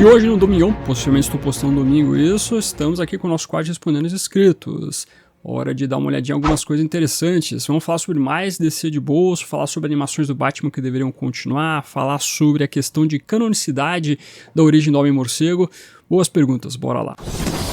E hoje no domingão, possivelmente estou postando no domingo isso, estamos aqui com o nosso quadro respondendo os inscritos. Hora de dar uma olhadinha em algumas coisas interessantes. Vamos falar sobre mais DC de bolso, falar sobre animações do Batman que deveriam continuar, falar sobre a questão de canonicidade da origem do Homem-Morcego. Boas perguntas, bora lá.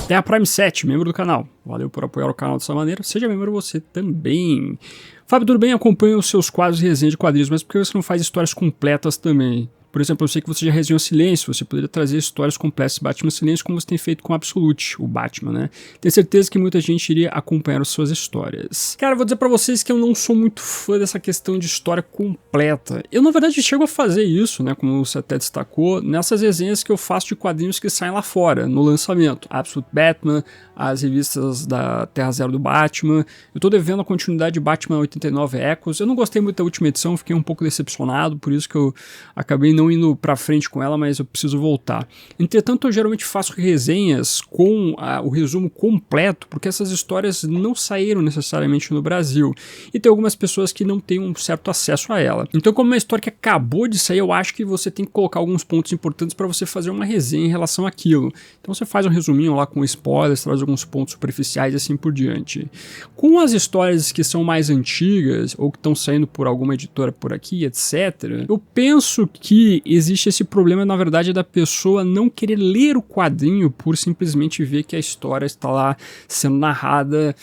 Tem a Prime 7, membro do canal. Valeu por apoiar o canal dessa maneira. Seja membro você também. Fábio, tudo bem? Acompanha os seus quadros de resenha de quadrinhos, mas por que você não faz histórias completas também? Por exemplo, eu sei que você já resenhou Silêncio, você poderia trazer histórias completas de Batman Silêncio como você tem feito com Absolute, o Batman, né? Tenho certeza que muita gente iria acompanhar as suas histórias. Cara, eu vou dizer pra vocês que eu não sou muito fã dessa questão de história completa. Eu, na verdade, chego a fazer isso, né, como você até destacou, nessas resenhas que eu faço de quadrinhos que saem lá fora, no lançamento. Absolute Batman, as revistas da Terra Zero do Batman. Eu tô devendo a continuidade de Batman 89 Echoes. Eu não gostei muito da última edição, fiquei um pouco decepcionado, por isso que eu acabei não indo pra frente com ela, mas eu preciso voltar. Entretanto, eu geralmente faço resenhas com o resumo completo, porque essas histórias não saíram necessariamente no Brasil, e tem algumas pessoas que não têm um certo acesso a ela. Então, como é uma história que acabou de sair, eu acho que você tem que colocar alguns pontos importantes para você fazer uma resenha em relação àquilo. Então você faz um resuminho lá com spoilers, traz alguns pontos superficiais e assim por diante. Com as histórias que são mais antigas, ou que estão saindo por alguma editora por aqui, etc., eu penso que existe esse problema, na verdade, da pessoa não querer ler o quadrinho por simplesmente ver que a história está lá sendo narrada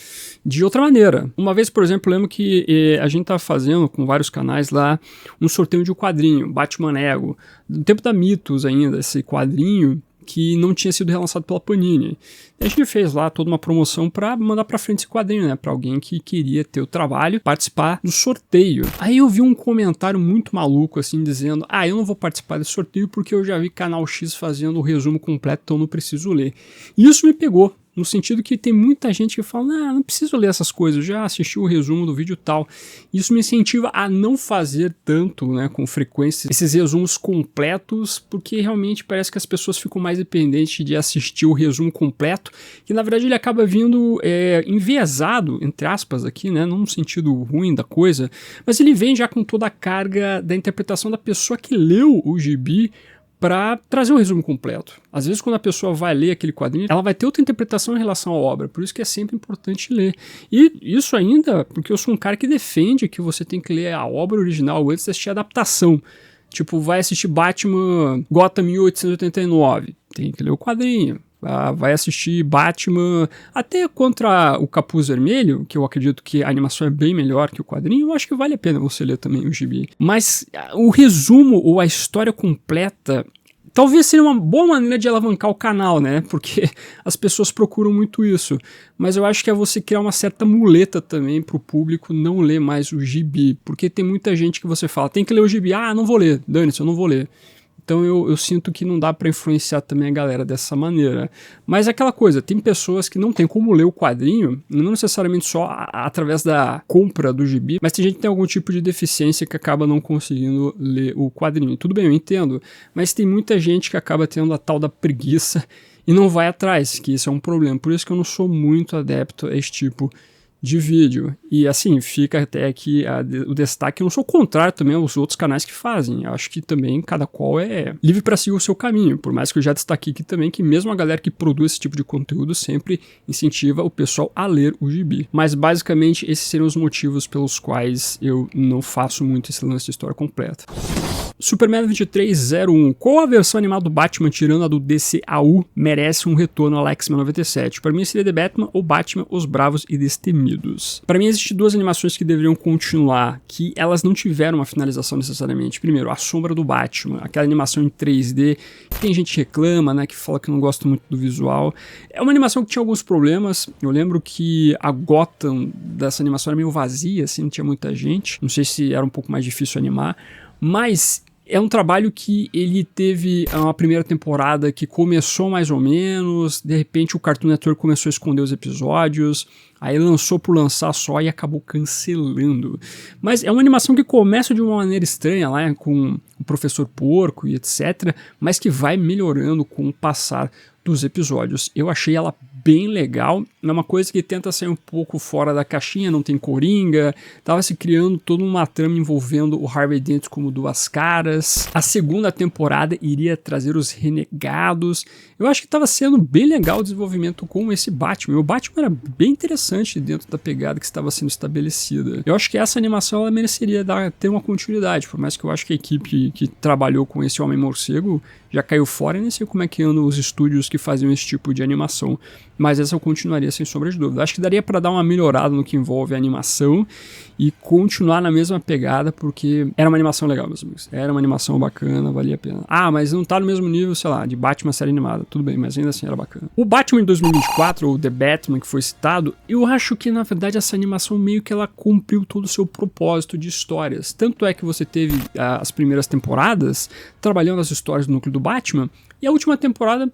de outra maneira. Uma vez, por exemplo, eu lembro que a gente estava fazendo com vários canais lá um sorteio de um quadrinho, Batman Ego, do tempo da Mythos ainda, esse quadrinho que não tinha sido relançado pela Panini. E a gente fez lá toda uma promoção para mandar para frente esse quadrinho, né, para alguém que queria ter o trabalho, participar do sorteio. Aí eu vi um comentário muito maluco assim dizendo: "Ah, eu não vou participar desse sorteio porque eu já vi Canal X fazendo o resumo completo, então não preciso ler". E isso me pegou. No sentido que tem muita gente que fala: não preciso ler essas coisas, eu já assisti o resumo do vídeo tal. Isso me incentiva a não fazer tanto, né, com frequência, esses resumos completos, porque realmente parece que as pessoas ficam mais dependentes de assistir o resumo completo, que na verdade ele acaba vindo enviesado, entre aspas aqui, né, num sentido ruim da coisa, mas ele vem já com toda a carga da interpretação da pessoa que leu o gibi, para trazer o resumo completo. Às vezes, quando a pessoa vai ler aquele quadrinho, ela vai ter outra interpretação em relação à obra, por isso que é sempre importante ler. E isso ainda porque eu sou um cara que defende que você tem que ler a obra original antes de assistir a adaptação. Tipo, vai assistir Batman Gotham 1889, tem que ler o quadrinho. Vai assistir Batman até contra o Capuz Vermelho, que eu acredito que a animação é bem melhor que o quadrinho, eu acho que vale a pena você ler também o gibi. Mas o resumo ou a história completa talvez seja uma boa maneira de alavancar o canal, né? Porque as pessoas procuram muito isso. Mas eu acho que é você criar uma certa muleta também pro público não ler mais o gibi. Porque tem muita gente que você fala: tem que ler o gibi. Ah, não vou ler. Dane-se, eu não vou ler. Então eu sinto que não dá para influenciar também a galera dessa maneira. Mas é aquela coisa, tem pessoas que não tem como ler o quadrinho, não necessariamente só através da compra do gibi, mas tem gente que tem algum tipo de deficiência que acaba não conseguindo ler o quadrinho. Tudo bem, eu entendo, mas tem muita gente que acaba tendo a tal da preguiça e não vai atrás, que isso é um problema. Por isso que eu não sou muito adepto a esse tipo de vídeo. E assim, fica até aqui o destaque. Eu não sou contrário também aos outros canais que fazem. Eu acho que também cada qual é livre para seguir o seu caminho. Por mais que eu já destaquei aqui também que mesmo a galera que produz esse tipo de conteúdo sempre incentiva o pessoal a ler o gibi. Mas basicamente esses seriam os motivos pelos quais eu não faço muito esse lance de história completa. Superman 2301. Qual a versão animada do Batman, tirando a do DCAU, merece um retorno ao X-Men 97? Para mim seria The Batman ou Batman, Os Bravos e Destemidos. Para mim existem duas animações que deveriam continuar, que elas não tiveram uma finalização necessariamente. Primeiro, A Sombra do Batman, aquela animação em 3D, que tem gente que reclama, né, que fala que não gosta muito do visual. É uma animação que tinha alguns problemas. Eu lembro que a Gotham dessa animação era meio vazia, assim, não tinha muita gente. Não sei se era um pouco mais difícil animar, mas é um trabalho que ele teve uma primeira temporada que começou mais ou menos, de repente o Cartoon Network começou a esconder os episódios, aí lançou por lançar só e acabou cancelando. Mas é uma animação que começa de uma maneira estranha lá, com o Professor Porco e etc, mas que vai melhorando com o passar dos episódios. Eu achei ela bem legal. É uma coisa que tenta sair um pouco fora da caixinha, não tem coringa, tava se criando toda uma trama envolvendo o Harvey Dent como duas caras. A segunda temporada iria trazer os Renegados. Eu acho que estava sendo bem legal o desenvolvimento com esse Batman. O Batman era bem interessante dentro da pegada que estava sendo estabelecida. Eu acho que essa animação ela mereceria ter uma continuidade, por mais que eu acho que a equipe que trabalhou com esse Homem-Morcego já caiu fora, e nem sei como é que andam os estúdios que faziam esse tipo de animação. Mas essa eu continuaria sem sombra de dúvida. Acho que daria para dar uma melhorada no que envolve a animação e continuar na mesma pegada, porque era uma animação legal, meus amigos. Era uma animação bacana, valia a pena. Ah, mas não tá no mesmo nível, sei lá, de Batman série animada. Tudo bem, mas ainda assim era bacana. O Batman de 2024, ou The Batman, que foi citado, eu acho que, na verdade, essa animação meio que ela cumpriu todo o seu propósito de histórias. Tanto é que você teve as primeiras temporadas trabalhando as histórias do núcleo do Batman, e a última temporada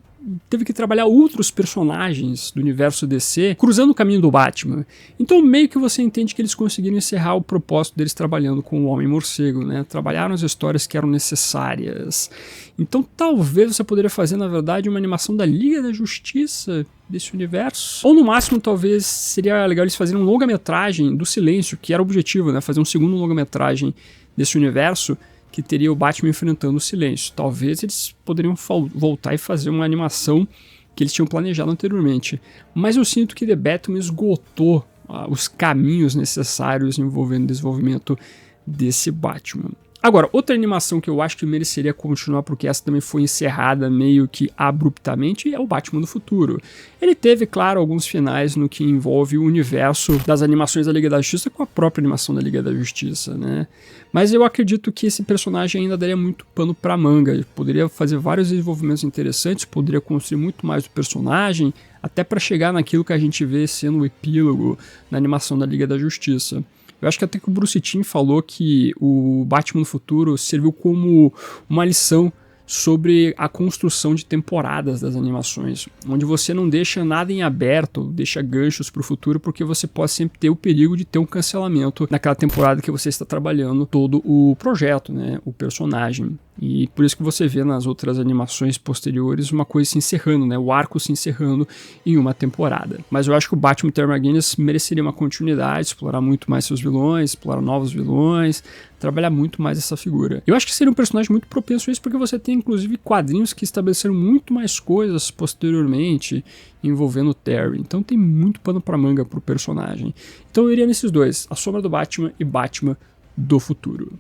teve que trabalhar outros personagens do universo DC cruzando o caminho do Batman. Então meio que você entende que eles conseguiram encerrar o propósito deles trabalhando com o Homem-Morcego, né? Trabalharam as histórias que eram necessárias. Então talvez você poderia fazer, na verdade, uma animação da Liga da Justiça desse universo. Ou no máximo, talvez seria legal eles fazerem um longa-metragem do Silêncio, que era o objetivo, né? Fazer um segundo longa-metragem desse universo, que teria o Batman enfrentando o Silêncio. Talvez eles poderiam voltar e fazer uma animação que eles tinham planejado anteriormente. Mas eu sinto que The Batman esgotou os caminhos necessários envolvendo o desenvolvimento desse Batman. Agora, outra animação que eu acho que mereceria continuar, porque essa também foi encerrada meio que abruptamente, é o Batman do Futuro. Ele teve, claro, alguns finais no que envolve o universo das animações da Liga da Justiça com a própria animação da Liga da Justiça, né? Mas eu acredito que esse personagem ainda daria muito pano pra manga. Ele poderia fazer vários desenvolvimentos interessantes, poderia construir muito mais o personagem, até para chegar naquilo que a gente vê sendo o epílogo na animação da Liga da Justiça. Eu acho que até que o Bruce Timm falou que o Batman no Futuro serviu como uma lição sobre a construção de temporadas das animações, onde você não deixa nada em aberto, deixa ganchos para o futuro, porque você pode sempre ter o perigo de ter um cancelamento naquela temporada que você está trabalhando todo o projeto, né, o personagem. E por isso que você vê nas outras animações posteriores uma coisa se encerrando, né, o arco se encerrando em uma temporada. Mas eu acho que o Batman Eternal McGuinness mereceria uma continuidade, explorar muito mais seus vilões, explorar novos vilões, trabalhar muito mais essa figura. Eu acho que seria um personagem muito propenso a isso, porque você tem inclusive quadrinhos que estabeleceram muito mais coisas posteriormente envolvendo o Terry. Então tem muito pano pra manga pro personagem. Então eu iria nesses dois, A Sombra do Batman e Batman do Futuro.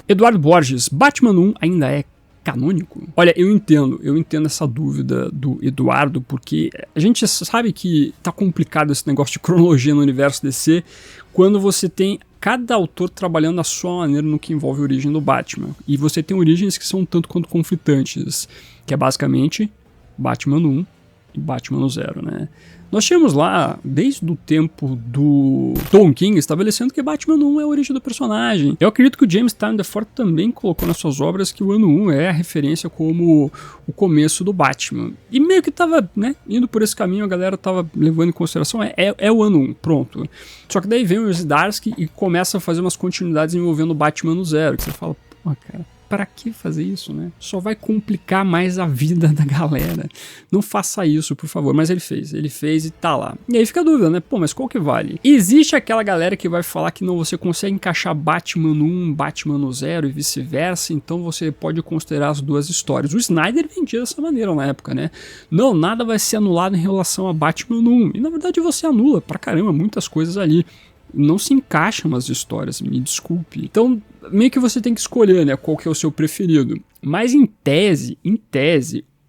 Eduardo Borges, Batman 1 ainda é canônico? Olha, eu entendo essa dúvida do Eduardo, porque a gente sabe que tá complicado esse negócio de cronologia no universo DC, quando você tem cada autor trabalhando à sua maneira no que envolve a origem do Batman. E você tem origens que são tanto quanto conflitantes, que é basicamente Batman 1 e Batman 0, né? Nós tínhamos lá, desde o tempo do Tom King, estabelecendo que Batman 1 é a origem do personagem. Eu acredito que o James Tynion DeFord também colocou nas suas obras que o ano 1 é a referência como o começo do Batman. E meio que tava, né, indo por esse caminho, a galera tava levando em consideração, é o ano 1, pronto. Só que daí vem o Zdarsky e começa a fazer umas continuidades envolvendo o Batman no 0, que você fala, pô, cara, para que fazer isso, né? Só vai complicar mais a vida da galera. Não faça isso, por favor. Mas ele fez e tá lá. E aí fica a dúvida, né? Pô, mas qual que vale? Existe aquela galera que vai falar que não, você consegue encaixar Batman no 1, Batman no 0 e vice-versa, então você pode considerar as duas histórias. O Snyder vendia dessa maneira na época, né? Não, nada vai ser anulado em relação a Batman no 1. E na verdade você anula pra caramba muitas coisas ali. Não se encaixam as histórias, me desculpe. Então, meio que você tem que escolher, né, qual que é o seu preferido. Mas em tese,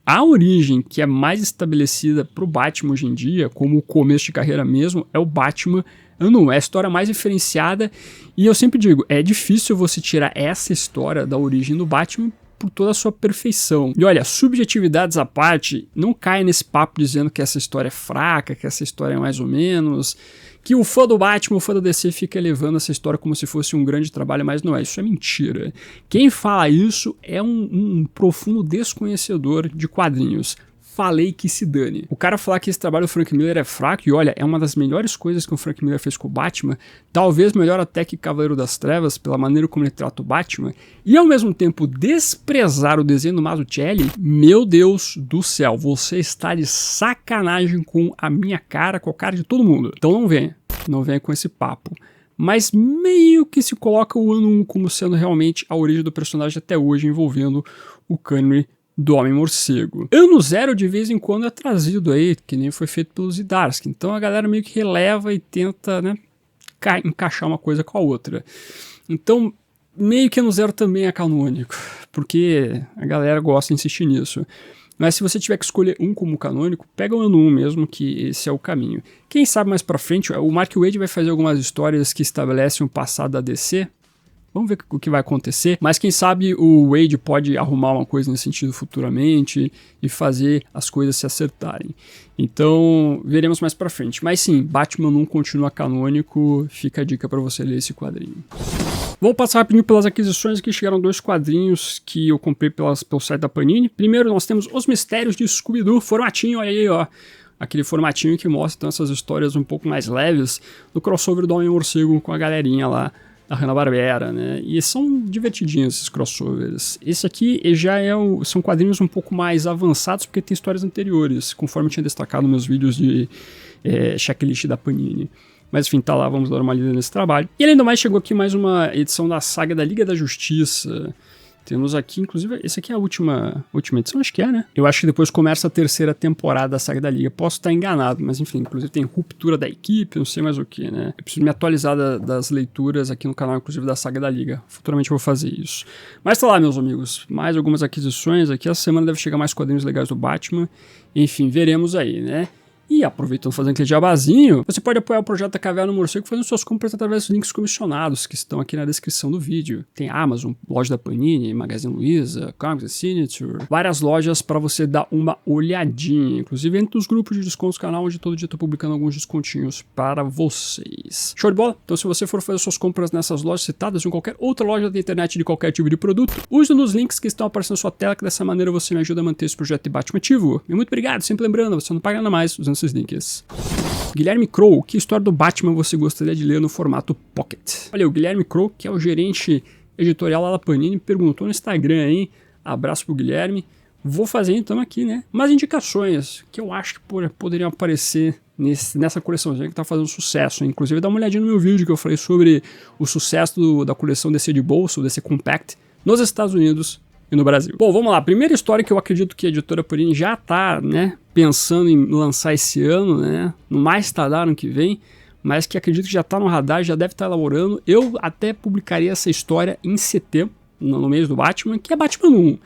a origem que é mais estabelecida pro Batman hoje em dia, como o começo de carreira mesmo, é o Batman Ano 1. É a história mais diferenciada. E eu sempre digo, é difícil você tirar essa história da origem do Batman por toda a sua perfeição. E olha, subjetividades à parte, não caia nesse papo dizendo que essa história é fraca, que essa história é mais ou menos, que o fã do Batman, o fã da DC fica levando essa história como se fosse um grande trabalho, mas não é, isso é mentira. Quem fala isso é um profundo desconhecedor de quadrinhos. falei que se dane. O cara falar que esse trabalho do Frank Miller é fraco, e olha, é uma das melhores coisas que o Frank Miller fez com o Batman, talvez melhor até que Cavaleiro das Trevas, pela maneira como ele trata o Batman, e ao mesmo tempo desprezar o desenho do Mazzucchelli, meu Deus do céu, você está de sacanagem com a minha cara, com a cara de todo mundo. Então não venha com esse papo. Mas meio que se coloca o ano 1 como sendo realmente a origem do personagem até hoje, envolvendo o cânone do Homem-Morcego. Ano 0 de vez em quando é trazido aí, que nem foi feito pelo Zdarsky. Então a galera meio que releva e tenta, né, encaixar uma coisa com a outra. Então meio que Ano 0 também é canônico, porque a galera gosta de insistir nisso. Mas se você tiver que escolher um como canônico, pega o Ano 1 mesmo, que esse é o caminho. Quem sabe mais pra frente, o Mark Waid vai fazer algumas histórias que estabelecem o passado da DC. Vamos ver o que vai acontecer, mas quem sabe o Waid pode arrumar uma coisa nesse sentido futuramente e fazer as coisas se acertarem. Então, veremos mais pra frente. Mas sim, Batman não continua canônico, fica a dica pra você ler esse quadrinho. Vou passar rapidinho pelas aquisições, aqui chegaram 2 quadrinhos que eu comprei pelo site da Panini. Primeiro nós temos Os Mistérios de Scooby-Doo, formatinho, olha aí, ó. Aquele formatinho que mostra então, essas histórias um pouco mais leves do crossover do Homem-Morcego com a galerinha lá da Hanna-Barbera, né? E são divertidinhos esses crossovers. Esse aqui já são quadrinhos um pouco mais avançados porque tem histórias anteriores, conforme eu tinha destacado nos meus vídeos de checklist da Panini. Mas enfim, tá lá, vamos dar uma lida nesse trabalho. E além do mais, chegou aqui mais uma edição da saga da Liga da Justiça. Temos aqui, inclusive, esse aqui é a última edição, acho que é, né? Eu acho que depois começa a 3ª temporada da saga da Liga. Posso estar enganado, mas enfim, inclusive tem ruptura da equipe, não sei mais o que, né? Eu preciso me atualizar das leituras aqui no canal, inclusive da saga da Liga. Futuramente eu vou fazer isso. Mas tá lá, meus amigos, mais algumas aquisições aqui. Essa semana deve chegar mais quadrinhos legais do Batman. Enfim, veremos aí, né? E aproveitando fazendo aquele jabazinho, você pode apoiar o projeto da Caverna do Morcego fazendo suas compras através dos links comissionados que estão aqui na descrição do vídeo. Tem Amazon, loja da Panini, Magazine Luiza, Comics Signature, várias lojas para você dar uma olhadinha. Inclusive entre os grupos de descontos do canal, onde todo dia eu tô publicando alguns descontinhos para vocês. Show de bola? Então se você for fazer suas compras nessas lojas citadas ou em qualquer outra loja da internet de qualquer tipo de produto, use nos links que estão aparecendo na sua tela, que dessa maneira você me ajuda a manter esse projeto de Batman ativo. E muito obrigado, sempre lembrando, você não paga nada mais usando esses links. Guilherme Crow, que história do Batman você gostaria de ler no formato Pocket? Olha, o Guilherme Crow, que é o gerente editorial lá da Panini, perguntou no Instagram aí, abraço pro Guilherme. Vou fazer então aqui, né, umas indicações que eu acho que poderiam aparecer nessa coleçãozinha que tá fazendo sucesso. Inclusive dá uma olhadinha no meu vídeo que eu falei sobre o sucesso da coleção DC de bolso, DC Compact, nos Estados Unidos e no Brasil. Bom, vamos lá. Primeira história que eu acredito que a editora Panini já tá, né, pensando em lançar esse ano, né, no mais tardar ano que vem, mas que acredito que já tá no radar, já deve estar elaborando. Eu até publicaria essa história em setembro, no mês do Batman, que é Batman 1.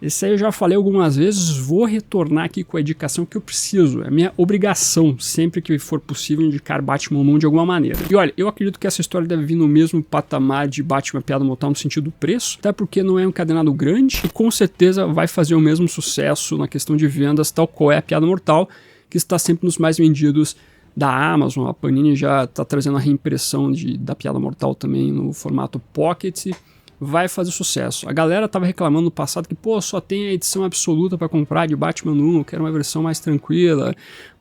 Esse aí eu já falei algumas vezes, vou retornar aqui com a indicação que eu preciso. É minha obrigação, sempre que for possível, indicar Batman 1 de alguma maneira. E olha, eu acredito que essa história deve vir no mesmo patamar de Batman Piada Mortal no sentido do preço, até porque não é um encadenado grande e com certeza vai fazer o mesmo sucesso na questão de vendas, tal qual é a Piada Mortal, que está sempre nos mais vendidos da Amazon. A Panini já está trazendo a reimpressão da Piada Mortal também no formato Pocket. Vai fazer sucesso. A galera tava reclamando no passado que, pô, só tem a edição absoluta para comprar de Batman 1, eu quero uma versão mais tranquila,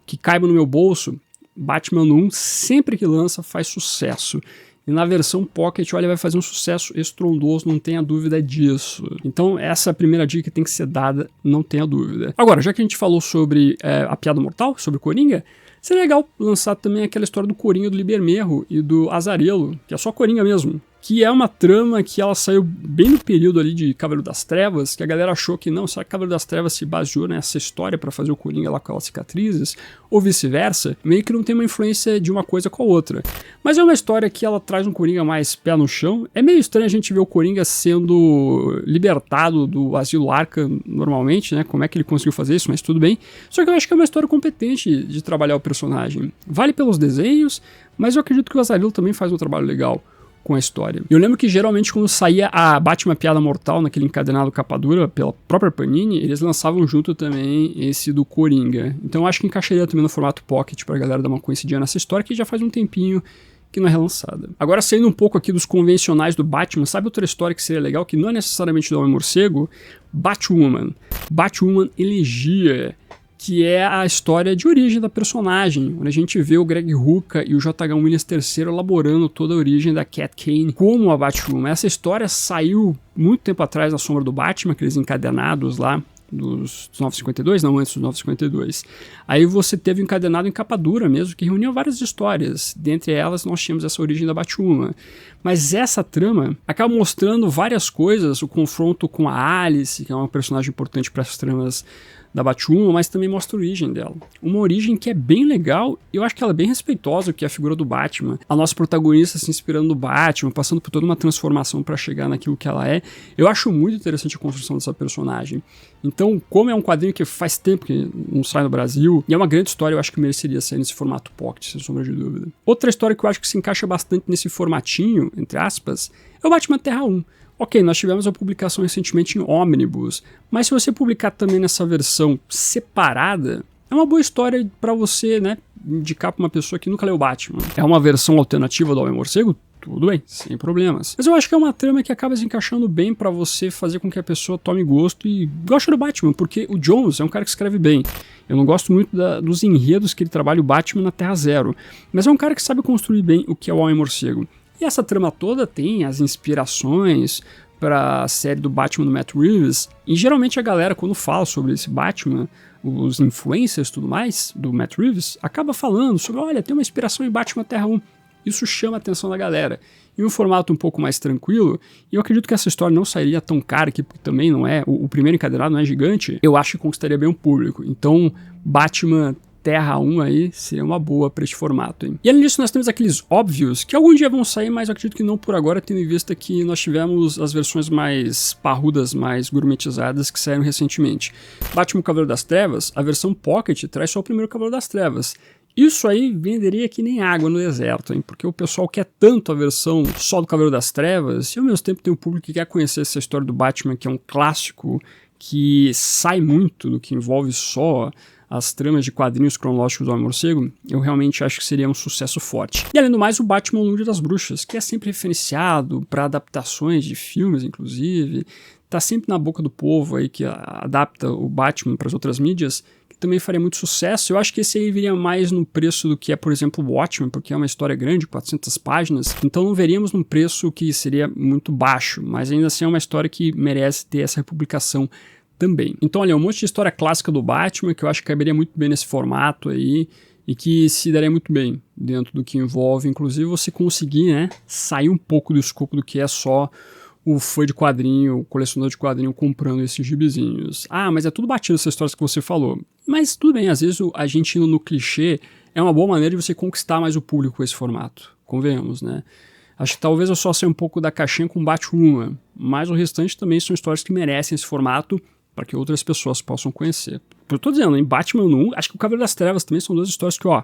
que caiba no meu bolso. Batman 1, sempre que lança, faz sucesso. E na versão Pocket, olha, vai fazer um sucesso estrondoso, não tenha dúvida disso. Então essa é a primeira dica que tem que ser dada, não tenha dúvida. Agora, já que a gente falou sobre a Piada Mortal, sobre o Coringa, seria legal lançar também aquela história do Coringa do Libermerro e do Azarelo, que é só Coringa mesmo. Que é uma trama que ela saiu bem no período ali de Cavaleiro das Trevas, que a galera achou que não, será que Cavaleiro das Trevas se baseou nessa história para fazer o Coringa lá com aquelas cicatrizes, ou vice-versa, meio que não tem uma influência de uma coisa com a outra. Mas é uma história que ela traz um Coringa mais pé no chão. É meio estranho a gente ver o Coringa sendo libertado do asilo Arkham normalmente, né, como é que ele conseguiu fazer isso, mas tudo bem. Só que eu acho que é uma história competente de trabalhar o personagem. Vale pelos desenhos, mas eu acredito que o Azarelo também faz um trabalho legal com a história. Eu lembro que geralmente quando saía a Batman Piada Mortal, naquele encadenado capa dura pela própria Panini, eles lançavam junto também esse do Coringa. Então eu acho que encaixaria também no formato Pocket pra galera dar uma coincidinha nessa história, que já faz um tempinho que não é relançada. Agora, saindo um pouco aqui dos convencionais do Batman, sabe outra história que seria legal, que não é necessariamente do Homem-Morcego? Batwoman. Batwoman Elegia, que é a história de origem da personagem, onde a gente vê o Greg Rucka e o J.H. Williams III elaborando toda a origem da Cat Kane como a Batwoman. Essa história saiu muito tempo atrás na Sombra do Batman, aqueles encadenados lá dos 952, não, antes dos 952. Aí você teve um encadenado em capa dura mesmo, que reunia várias histórias. Dentre elas nós tínhamos essa origem da Batwoman. Mas essa trama acaba mostrando várias coisas, o confronto com a Alice, que é uma personagem importante para as tramas da Batwoman, mas também mostra a origem dela. Uma origem que é bem legal, e eu acho que ela é bem respeitosa, que é a figura do Batman. A nossa protagonista se inspirando no Batman, passando por toda uma transformação para chegar naquilo que ela é. Eu acho muito interessante a construção dessa personagem. Então, como é um quadrinho que faz tempo que não sai no Brasil, e é uma grande história, eu acho que mereceria sair nesse formato pocket, sem sombra de dúvida. Outra história que eu acho que se encaixa bastante nesse formatinho, entre aspas, é o Batman Terra 1. Ok, nós tivemos a publicação recentemente em Omnibus, mas se você publicar também nessa versão separada, é uma boa história para você, né, indicar para uma pessoa que nunca leu Batman. É uma versão alternativa do Homem-Morcego? Tudo bem, sem problemas. Mas eu acho que é uma trama que acaba se encaixando bem para você fazer com que a pessoa tome gosto e goste do Batman, porque o Jones é um cara que escreve bem. Eu não gosto muito dos enredos que ele trabalha o Batman na Terra Zero, mas é um cara que sabe construir bem o que é o Homem-Morcego. E essa trama toda tem as inspirações para a série do Batman do Matt Reeves, e geralmente a galera, quando fala sobre esse Batman, os influencers e tudo mais do Matt Reeves, acaba falando sobre, olha, tem uma inspiração em Batman Terra 1. Isso chama a atenção da galera. Em um formato um pouco mais tranquilo, e eu acredito que essa história não sairia tão cara, que também não é, o primeiro encadenado não é gigante, eu acho que conquistaria bem o público. Então, Batman Terra 1 aí seria uma boa para este formato, hein? E além disso, nós temos aqueles óbvios que algum dia vão sair, mas eu acredito que não por agora, tendo em vista que nós tivemos as versões mais parrudas, mais gourmetizadas que saíram recentemente. Batman Cavaleiro das Trevas, a versão Pocket traz só o primeiro Cavaleiro das Trevas. Isso aí venderia que nem água no deserto, hein? Porque o pessoal quer tanto a versão só do Cavaleiro das Trevas, e ao mesmo tempo tem um público que quer conhecer essa história do Batman, que é um clássico, que sai muito do que envolve só as tramas de quadrinhos cronológicos do Homem-Morcego, eu realmente acho que seria um sucesso forte. E além do mais, o Batman Lúdio das Bruxas, que é sempre referenciado para adaptações de filmes, inclusive, tá sempre na boca do povo aí que adapta o Batman para as outras mídias, que também faria muito sucesso. Eu acho que esse aí viria mais no preço do que é, por exemplo, o Watchmen, porque é uma história grande, 400 páginas, então não veríamos num preço que seria muito baixo, mas ainda assim é uma história que merece ter essa republicação também. Então, olha, um monte de história clássica do Batman que eu acho que caberia muito bem nesse formato aí e que se daria muito bem dentro do que envolve, inclusive você conseguir, né, sair um pouco do escopo do que é só o fã de quadrinho, o colecionador de quadrinho comprando esses gibizinhos. Ah, mas é tudo batido essas histórias que você falou. Mas tudo bem, às vezes a gente indo no clichê é uma boa maneira de você conquistar mais o público com esse formato. Convenhamos, né? Acho que talvez eu só saia um pouco da caixinha com Batwoman, mas o restante também são histórias que merecem esse formato para que outras pessoas possam conhecer. Eu tô dizendo, em Batman 1, acho que o Cavaleiro das Trevas também são duas histórias que, ó,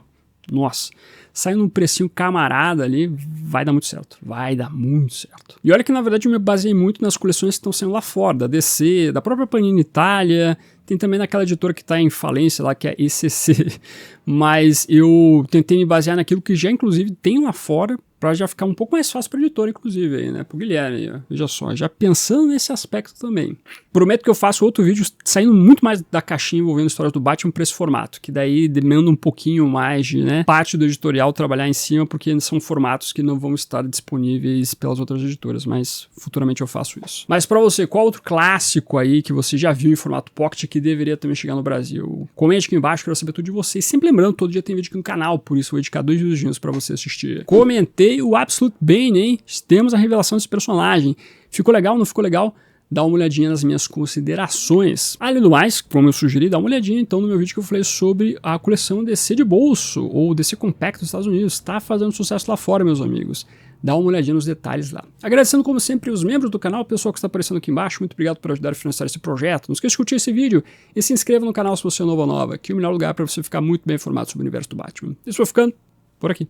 nossa, saindo um precinho camarada ali, vai dar muito certo. Vai dar muito certo. E olha que, na verdade, eu me baseei muito nas coleções que estão saindo lá fora, da DC, da própria Panini Itália, tem também naquela editora que está em falência lá, que é a ECC, mas eu tentei me basear naquilo que já, inclusive, tem lá fora, para já ficar um pouco mais fácil para o editor, inclusive, aí, né? Pro Guilherme, ó. Veja só, já pensando nesse aspecto também. Prometo que eu faço outro vídeo saindo muito mais da caixinha envolvendo histórias do Batman para esse formato, que daí demanda um pouquinho mais de, né, parte do editorial trabalhar em cima, porque são formatos que não vão estar disponíveis pelas outras editoras, mas futuramente eu faço isso. Mas para você, qual outro clássico aí que você já viu em formato Pocket que deveria também chegar no Brasil? Comente aqui embaixo, quero saber tudo de vocês. Sempre lembrando, todo dia tem vídeo aqui no canal, por isso eu vou dedicar 2 videozinhos para você assistir. Comentei o Absolute Bane, hein? Temos a revelação desse personagem. Ficou legal, não ficou legal? Dá uma olhadinha nas minhas considerações. Além do mais, como eu sugeri, dá uma olhadinha então no meu vídeo que eu falei sobre a coleção DC de bolso, ou DC Compact dos Estados Unidos. Tá fazendo sucesso lá fora, meus amigos. Dá uma olhadinha nos detalhes lá. Agradecendo, como sempre, os membros do canal, o pessoal que está aparecendo aqui embaixo. Muito obrigado por ajudar a financiar esse projeto. Não esqueça de curtir esse vídeo e se inscreva no canal se você é novo ou nova, que é o melhor lugar para você ficar muito bem informado sobre o universo do Batman. Isso foi ficando por aqui.